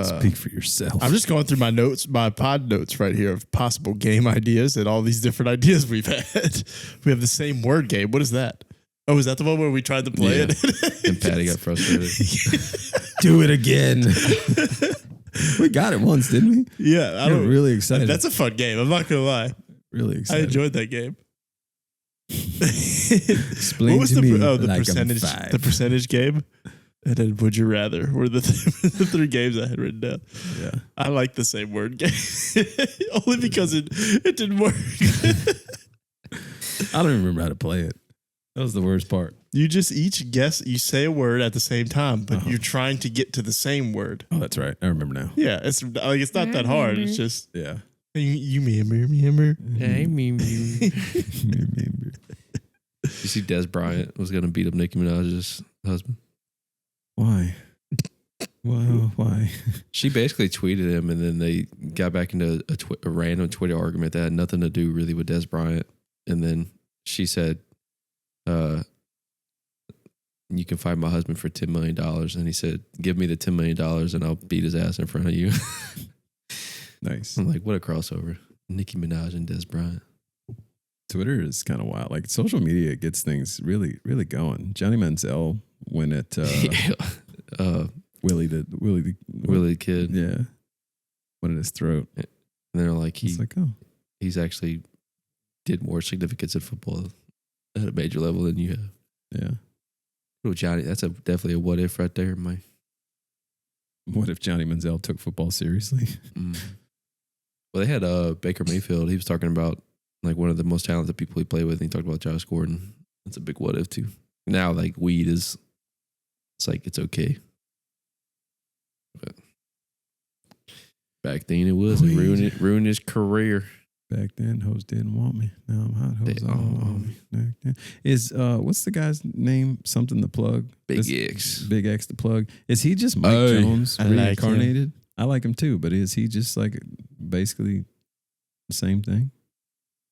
Speak for yourself. I'm just going through my notes, my pod notes right here of possible game ideas and all these different ideas we've had. We have the same word game. What is that? Oh, is that the one where we tried to play it? And Patty got frustrated. Do it again. We got it once, didn't we? Yeah. I'm really excited. That's a fun game. I'm not going to lie. Really excited. I enjoyed that game. Explain what was to the, me the like percentage? I'm 5. The percentage game, and then would you rather were the 3 games I had written down. Yeah, I like the same word game only because it didn't work. I don't even remember how to play it. That was the worst part. You just each guess. You say a word at the same time, but you're trying to get to the same word. Oh, that's right. I remember now. Yeah, it's like it's not that hard. It's just Yeah. you remember. Hey, me. You see, Des Bryant was going to beat up Nicki Minaj's husband. Why? Why? She basically tweeted him, and then they got back into a random Twitter argument that had nothing to do really with Des Bryant. And then she said, you can fight my husband for $10 million. And he said, give me the $10 million and I'll beat his ass in front of you. Nice. I'm like, what a crossover. Nicki Minaj and Des Bryant. Twitter is kind of wild. Like social media gets things really, really going. Johnny Manziel went at Willie the Kid. Yeah. Went at his throat. And they're like, he's actually did more significance in football at a major level than you have. Yeah. Oh, Johnny, that's definitely a what if right there, Mike. What if Johnny Manziel took football seriously? Well, they had Baker Mayfield. He was talking about like one of the most talented people he played with. And he talked about Josh Gordon. That's a big what if too. Now, like weed it's like it's okay. But back then it was. It ruined his career. Back then, hoes didn't want me. Now I'm hot. Hoes all want me. Back then. Is what's the guy's name? Something the plug. Big X. Big X the plug. Is he just Mike Jones reincarnated? I like him too, but is he just like basically the same thing?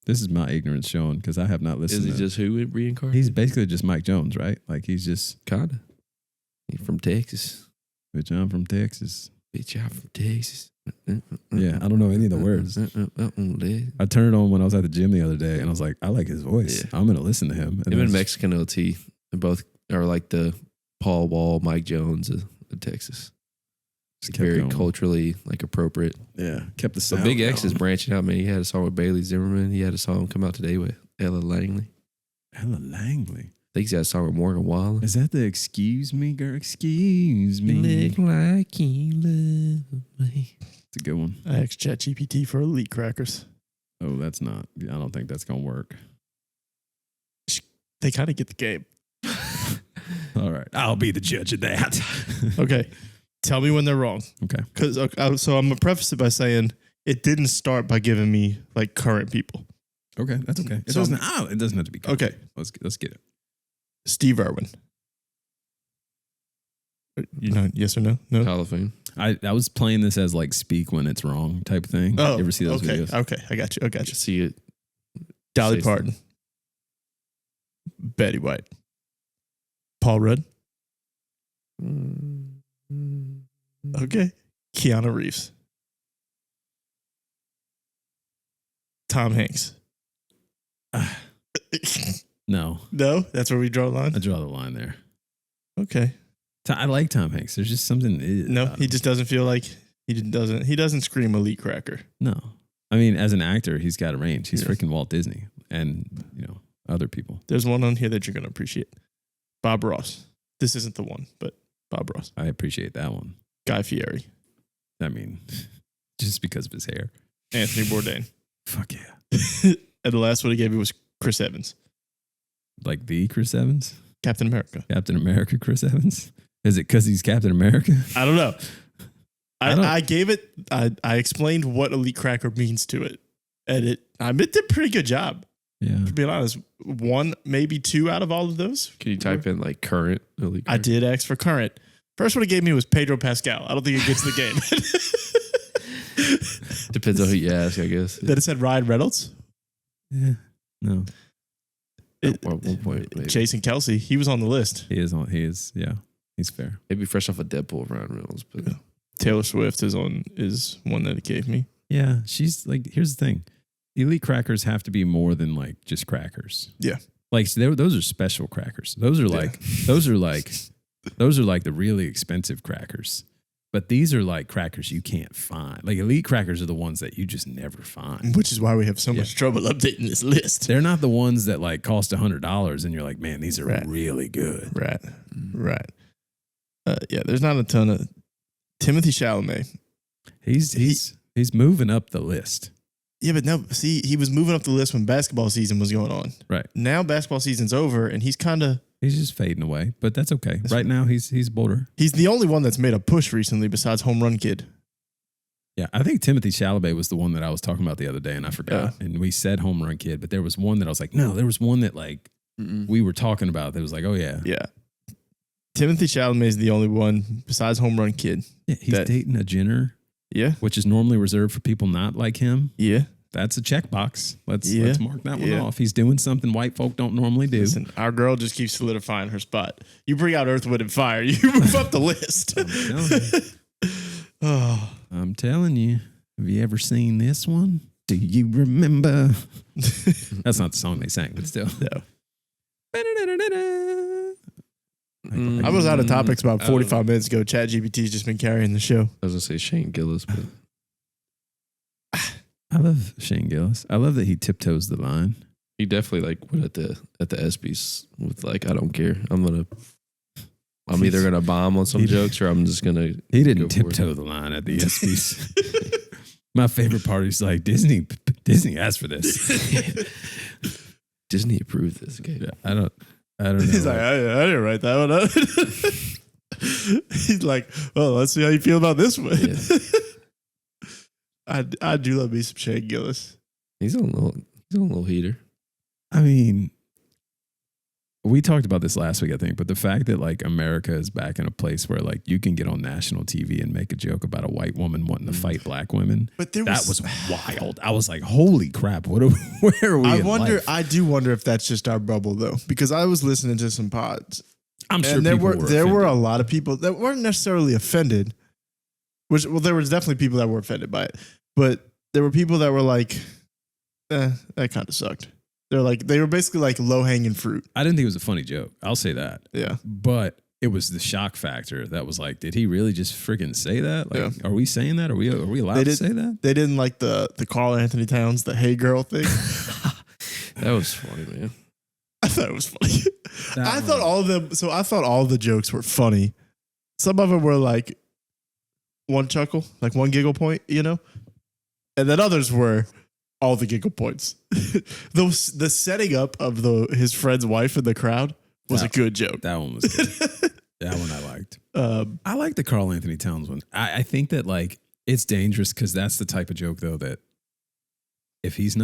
This is my ignorance showing because I have not listened. Is he just who reincarnated? He's basically just Mike Jones, right? Like he's just kinda. He's from Texas. Bitch, I'm from Texas. Bitch, I'm from Texas. Yeah, I don't know any of the words. I turned it on when I was at the gym the other day, and I was like, I like his voice. Yeah. I'm going to listen to him. Him and Mexican OT, they both are like the Paul Wall, Mike Jones of Texas. It's very going. Culturally like appropriate. Yeah, kept the sound. But Big X is branching out, man. He had a song with Bailey Zimmerman. He had a song come out today with Ella Langley. Ella Langley? I think he's got a song with Morgan Wallen. Is that the Excuse Me, girl? Excuse me. You look like you love me. It's a good one. I asked ChatGPT for elite crackers. Oh, that's not. I don't think that's going to work. They kind of get the game. All right. I'll be the judge of that. Okay. Tell me when they're wrong. Okay. So I'm going to preface it by saying it didn't start by giving me like current people. Okay. That's okay. It doesn't have to be current. Okay. Let's get it. Steve Irwin. You know, yes or no? No. Hall of Fame. I was playing this as like speak when it's wrong type thing. Oh, you ever see those okay. videos? Okay, I got you. See it. Dolly Parton. Betty White. Paul Rudd. Okay. Keanu Reeves. Tom Hanks. No. No? That's where we draw the line? I draw the line there. Okay. I like Tom Hanks. There's just something. No, he just doesn't feel like he doesn't scream elite cracker. No. I mean, as an actor, he's got a range. He's freaking Walt Disney and, other people. There's one on here that you're going to appreciate. Bob Ross. This isn't the one, but Bob Ross. I appreciate that one. Guy Fieri. I mean, just because of his hair. Anthony Bourdain. Fuck yeah. And the last one he gave me was Chris Evans. Like the Chris Evans? Captain America. Captain America Chris Evans? Is it because he's Captain America? I don't know. I gave it, I explained what elite cracker means to it. And I did a pretty good job. Yeah. To be honest, one, maybe two out of all of those. Can you type in like current? I did ask for current. First one it gave me was Pedro Pascal. I don't think it gets the game. Depends on who you ask, I guess. Then it said Ryan Reynolds. Yeah. No. At one point, maybe. Jason Kelsey. He was on the list. He is. Yeah. He's fair. Maybe fresh off a Deadpool, Ryan Reynolds. But Yeah. Taylor Swift is one that it gave me. Yeah. She's like, here's the thing. Elite crackers have to be more than like just crackers. Yeah. Like those are special crackers. Those are like the really expensive crackers. But these are like crackers you can't find. Like elite crackers are the ones that you just never find. Which is why we have so much trouble updating this list. They're not the ones that like cost $100 and you're like, man, these are really good. Right. Yeah, there's not a ton of Timothy Chalamet. He's moving up the list. Yeah, but no, see, he was moving up the list when basketball season was going on. Right. Now basketball season's over and he's just fading away, but that's okay. Right now he's bolder. He's the only one that's made a push recently besides Home Run Kid. Yeah, I think Timothy Chalamet was the one that I was talking about the other day and I forgot. And we said Home Run Kid, but there was one that I was like, no, there was one that like we were talking about that was like, oh yeah. Yeah. Timothy Chalamet is the only one besides Home Run Kid. Yeah, he's dating a Jenner. Yeah. Which is normally reserved for people not like him. Yeah. That's a checkbox. Let's mark that one off. He's doing something white folk don't normally do. Listen, our girl just keeps solidifying her spot. You bring out Earth, Wind, and Fire, you move up the list. I'm telling you. Have you ever seen this one? Do you remember? That's not the song they sang, but still. No. I was out of topics about 45 minutes ago. ChatGPT's just been carrying the show. I was gonna say Shane Gillis, but I love Shane Gillis. I love that he tiptoes the line. he definitely like went at the ESPYs with like, I don't care. I'm either gonna bomb on some jokes or I'm just gonna. He didn't tiptoe the line at the ESPYs. My favorite part is like Disney asked for this. Disney approved this. Okay. Yeah, I don't know. He's like, I didn't write that one up. He's like, well, let's see how you feel about this one. Yeah. I do love me some Shane Gillis. He's on a little heater. I mean, we talked about this last week, I think, but the fact that like America is back in a place where like you can get on national TV and make a joke about a white woman wanting to fight black women, but that was wild. I was like, holy crap! Where are we? I do wonder if that's just our bubble though, because I was listening to some pods. I'm sure and there were a lot of people that weren't necessarily offended. There was definitely people that were offended by it, but there were people that were like, that kind of sucked. They were basically like low hanging fruit. I didn't think it was a funny joke. I'll say that. Yeah. But it was the shock factor that was like, did he really just freaking say that? Like, Are we saying that? Are we allowed to say that? They didn't like the Carl Anthony Towns, the hey girl thing. That was funny, man. I thought it was funny. I thought all of the jokes were funny. Some of them were like one chuckle, like one giggle point, you know? And then others were all the giggle points. The setting up of his friend's wife in the crowd was a good joke. That one was good. That one I liked. I like the Carl Anthony Towns one. I think that like it's dangerous because that's the type of joke though that if he's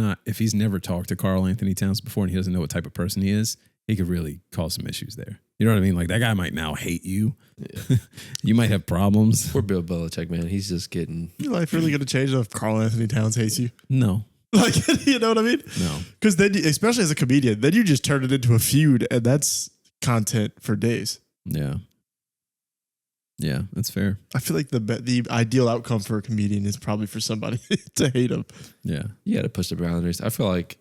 never talked to Carl Anthony Towns before and he doesn't know what type of person he is, he could really cause some issues there. You know what I mean? Like that guy might now hate you. Yeah. You might have problems. Poor Bill Belichick, man. He's just getting. Your life really going to change if Carl Anthony Towns hates you? No. Like, you know what I mean? No. Because then, especially as a comedian, then you just turn it into a feud and that's content for days. Yeah. Yeah, that's fair. I feel like the ideal outcome for a comedian is probably for somebody to hate him. Yeah. You got to push the boundaries. I feel like,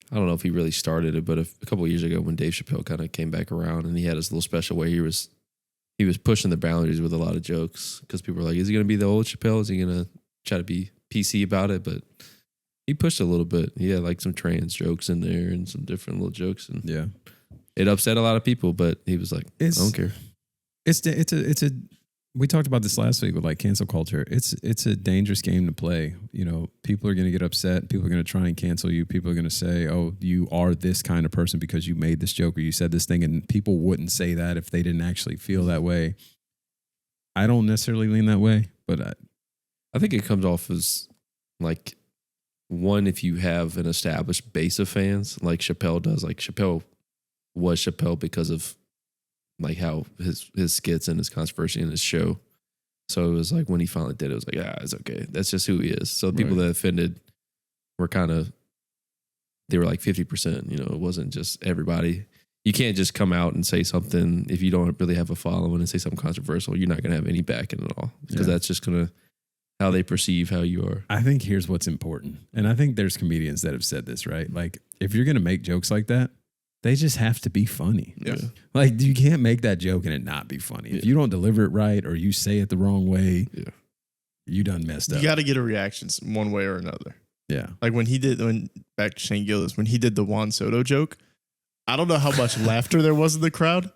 I don't know if he really started it, but a couple of years ago when Dave Chappelle kind of came back around and he had his little special where he was pushing the boundaries with a lot of jokes because people were like, is he going to be the old Chappelle? Is he going to try to be PC about it? But he pushed a little bit. He had like some trans jokes in there and some different little jokes. And yeah, it upset a lot of people, but he was like, I don't care. We talked about this last week with like cancel culture. It's a dangerous game to play. You know, people are going to get upset. People are going to try and cancel you. People are going to say, oh, you are this kind of person because you made this joke or you said this thing. And people wouldn't say that if they didn't actually feel that way. I don't necessarily lean that way, but I think it comes off as like one, if you have an established base of fans like Chappelle does, like Chappelle was Chappelle because of like how his skits and his controversy in his show. So it was like when he finally did it, was like, it's okay. That's just who he is. So the people that offended were they were like 50%, you know, it wasn't just everybody. You can't just come out and say something if you don't really have a following and say something controversial. You're not going to have any backing at all because that's just going to how they perceive how you are. I think here's what's important. And I think there's comedians that have said this, right? Like if you're going to make jokes like that, they just have to be funny. Yeah. Like you can't make that joke and it not be funny. If you don't deliver it right or you say it the wrong way, you done messed up. You got to get a reaction one way or another. Yeah. Like back to Shane Gillis, when he did the Juan Soto joke, I don't know how much laughter there was in the crowd,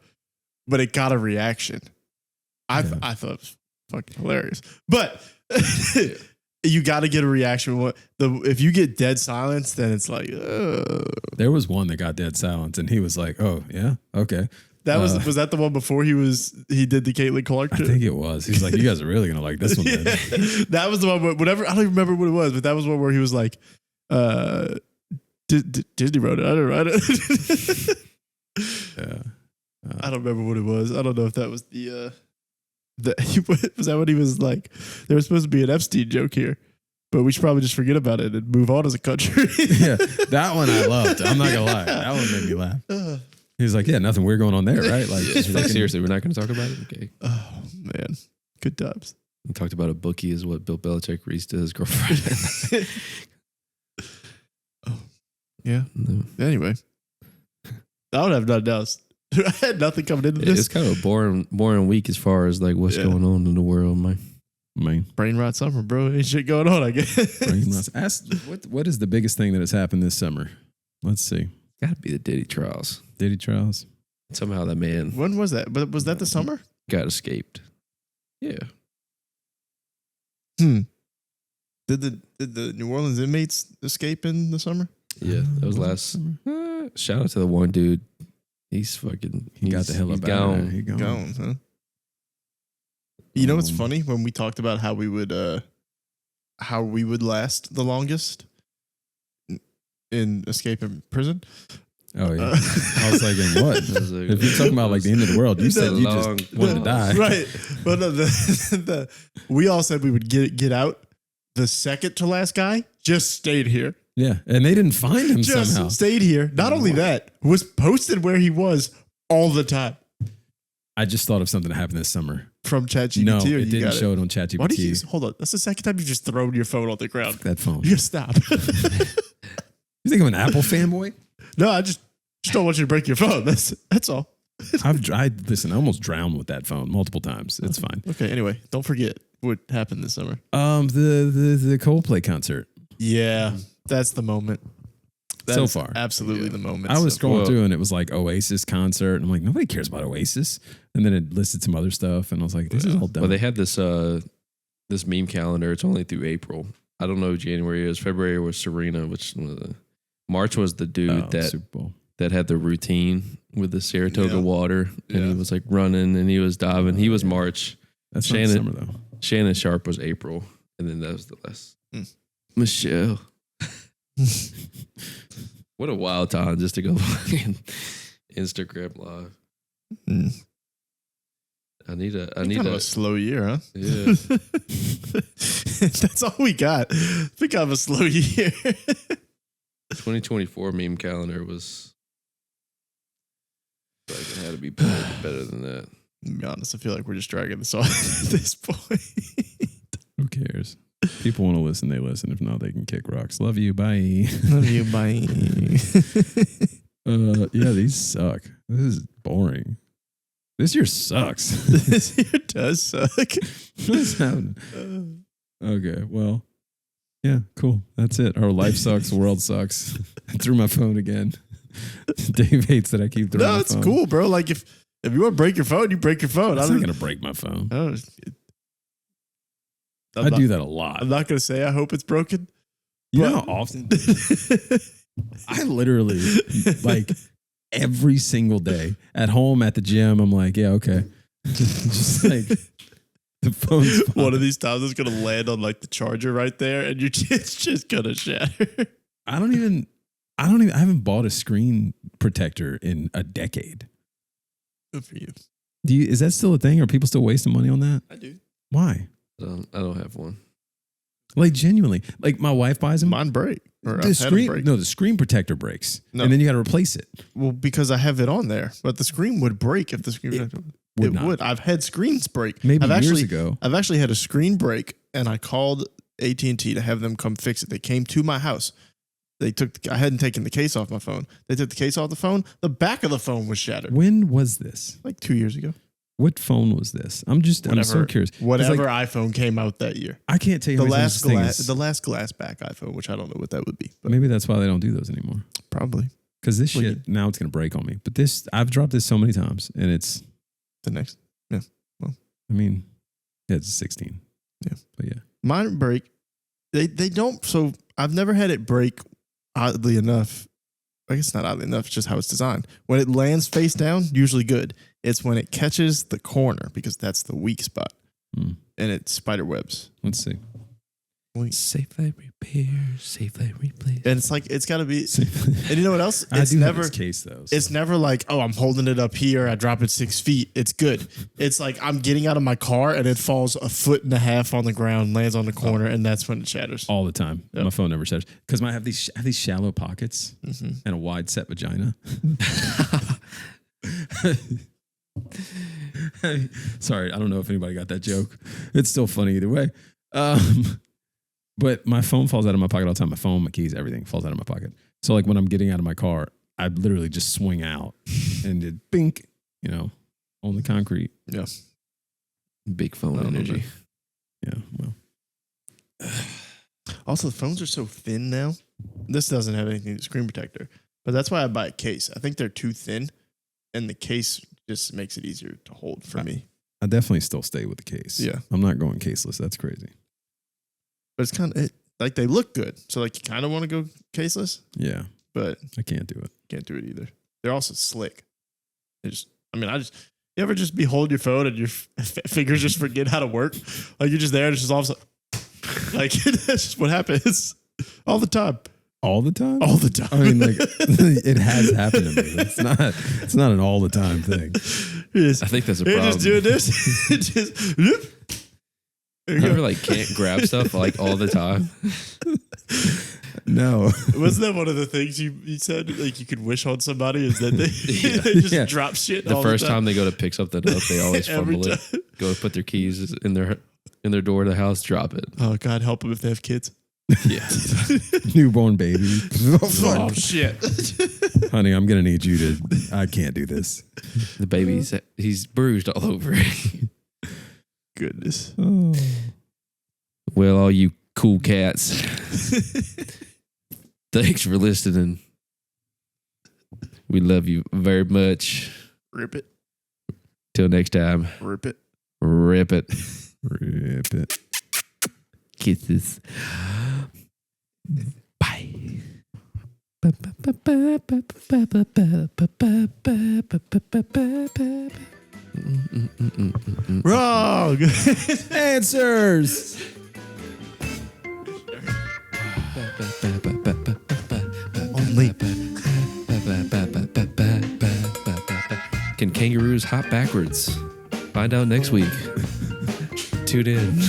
but it got a reaction. I thought it was fucking hilarious. But you got to get a reaction. If you get dead silence, then it's like, There was one that got dead silence, and he was like, "Oh yeah, okay." That was that the one before he did the Caitlin Clark? I think it was. He's like, "You guys are really gonna like this one." Then. That was the one. Whatever. I don't even remember what it was, but that was one where he was like, Disney wrote it. I didn't write it. I don't remember what it was. I don't know if that was was that what he was like? There was supposed to be an Epstein joke here, but we should probably just forget about it and move on as a country. Yeah, that one I loved. I'm not gonna lie. That one made me laugh. He's like, yeah, nothing weird going on there, right? Like, seriously, we're not going to talk about it? Okay. Oh, man. Good times. We talked about a bookie is what Bill Belichick reached to his girlfriend. Yeah. No. Anyway. I don't have nothing else. I had nothing coming into this. It's kind of a boring week as far as like what's going on in the world, man. Brain rot summer, bro. Ain't shit going on, I guess. Brain rot. Ask what is the biggest thing that has happened this summer? Let's see. Got to be the Diddy trials. Diddy trials. Somehow that man. When was that? But was that the summer? Got escaped. Yeah. Did the New Orleans inmates escape in the summer? Yeah, that was last. Shout out to the one dude. He got the hell up out of there. He gone, huh? You know what's funny? When we talked about how we would last the longest in escaping prison. Oh yeah, I was like, in what? If you're talking about like the end of the world, you said you just wanted to die, right? But no, we all said we would get out. The second to last guy just stayed here. Yeah, and they didn't find him just somehow. Stayed here. Not only that, was posted where he was all the time. I just thought of something that happened this summer. From ChatGPT. No, it didn't show it on ChatGPT. Why do you hold on? That's the second time you just thrown your phone on the ground. Fuck that phone. You stop. You think I'm an Apple fanboy? No, I just don't want you to break your phone. That's all. Listen, I almost drowned with that phone multiple times. It's fine. Okay, anyway, don't forget what happened this summer. The Coldplay concert. Yeah, that's the moment. So far. Absolutely the moment. I was scrolling through and it was like Oasis concert. And I'm like, nobody cares about Oasis. And then it listed some other stuff. And I was like, this is all done. Well, they had this meme calendar. It's only through April. I don't know January is. February was Serena, March was the dude that had the routine with the Saratoga water. And he was like running and he was diving. He was March. That's Shannon, not summer though. Shannon Sharp was April. And then that was the last. Michelle. What a wild time just to go Instagram live. I need a slow year, huh? Yeah. That's all we got. We got a slow year. 2024 meme calendar was like it had to be better than that. To be honest, I feel like we're just dragging this on at this point. Who cares? People want to listen, they listen. If not, they can kick rocks. Love you. Bye. Love you. Bye. Yeah, these suck. This is boring. This year sucks. This year does suck. What's happening? Okay, well, yeah, cool. That's it. Our life sucks. The world sucks. I threw my phone again. Dave hates that I keep throwing my phone. No, it's cool, bro. Like if you want to break your phone, you break your phone. I'm not going to break my phone. I do that a lot. I'm not going to say I hope it's broken. You know how often? I literally, like, every single day at home, at the gym, I'm like, yeah, okay. Just like, The phone's fine. One of these times it's gonna land on like the charger right there, and it's just gonna shatter. I haven't bought a screen protector in a decade. Good for you. Is that still a thing? Are people still wasting money on that? I do. Why? I don't have one. Like genuinely, like my wife buys them. Mine break. Or I've The had 'em screen, break. no, the screen protector breaks, No. and then you got to replace it. Well, because I have it on there, but the screen would break if the screen Would not. would. I've had screens break. Maybe I've years ago. I've actually had a screen break, and I called AT&T to have them come fix it. They came to my house. I hadn't taken the case off my phone. They took the case off the phone. The back of the phone was shattered. When was this? Like 2 years ago. What phone was this? I'm so curious. 'Cause, Whatever like, iPhone came out that year. I can't tell you how many times this thing is- The last glass back iPhone, which I don't know what that would be. But Maybe that's why they don't do those anymore. probably Because this Well, shit, now it's going to break on me. But this, I've dropped this so many times, and it's, the next. I mean, yeah, it's a 16. Yeah. But yeah. Mine break. They don't. So I've never had it break. Oddly enough, I guess not oddly enough. It's just how it's designed. When it lands face down, usually good. It's when it catches the corner because that's the weak spot, Hmm. and it spider webs. Let's see. Safely repair, safely replace. And it's like it's got to be. And you know what else? I It's do never. have this case though. so- It's never like, oh, I'm holding it up here. I drop it 6 feet. It's good. It's like I'm getting out of my car and it falls 1.5 feet on the ground, lands on the corner, and that's when it shatters. all the time. Yep. My phone never shatters because I have these shallow pockets Mm-hmm. and a wide set vagina. Sorry, I don't know if anybody got that joke. It's still funny either way. But my phone falls out of my pocket all the time. My phone, my keys, everything falls out of my pocket. So like when I'm getting out of my car, I literally just swing out and it bink, on the concrete. Yeah. Big phone I don't know, energy. Yeah, well, Also, the phones are so thin now. This doesn't have anything to screen protector, but that's why I buy a case. I think they're too thin, and the case just makes it easier to hold for me. I definitely still stay with the case. Yeah. I'm not going caseless. That's crazy. But it's kind of like they look good, so like you kind of want to go caseless, Yeah, but I can't do it. can't do it either. They're also slick. You ever just be holding your phone and your fingers just forget how to work? Like you're just there and it's just all of a sudden, like that's just what happens all the time. All the time? All the time. I mean, like it has happened to me. It's not an all the time thing. I think that's a You're problem. just doing this. Just, whoop. There you You go. ever like can't grab stuff like all the time? No. Wasn't that one of the things you said? Like you could wish on somebody is that they, Yeah. they just Yeah. drop shit. The all first the time they go to pick something up, they always Every fumble it. time. Go put their keys in their door of the house, drop it. Oh God, help them if they have kids. Yeah. Newborn baby. Oh shit. Honey, I'm going to need you to, I can't do this. The baby's he's bruised all over. Goodness. Oh. Well, all you cool cats, thanks for listening. We love you very much. Rip it. Till next time, Rip it. rip it. Rip it. Kisses. Bye. Wrong. Answers. Only. Can kangaroos hop backwards? Find out next week. Tune in.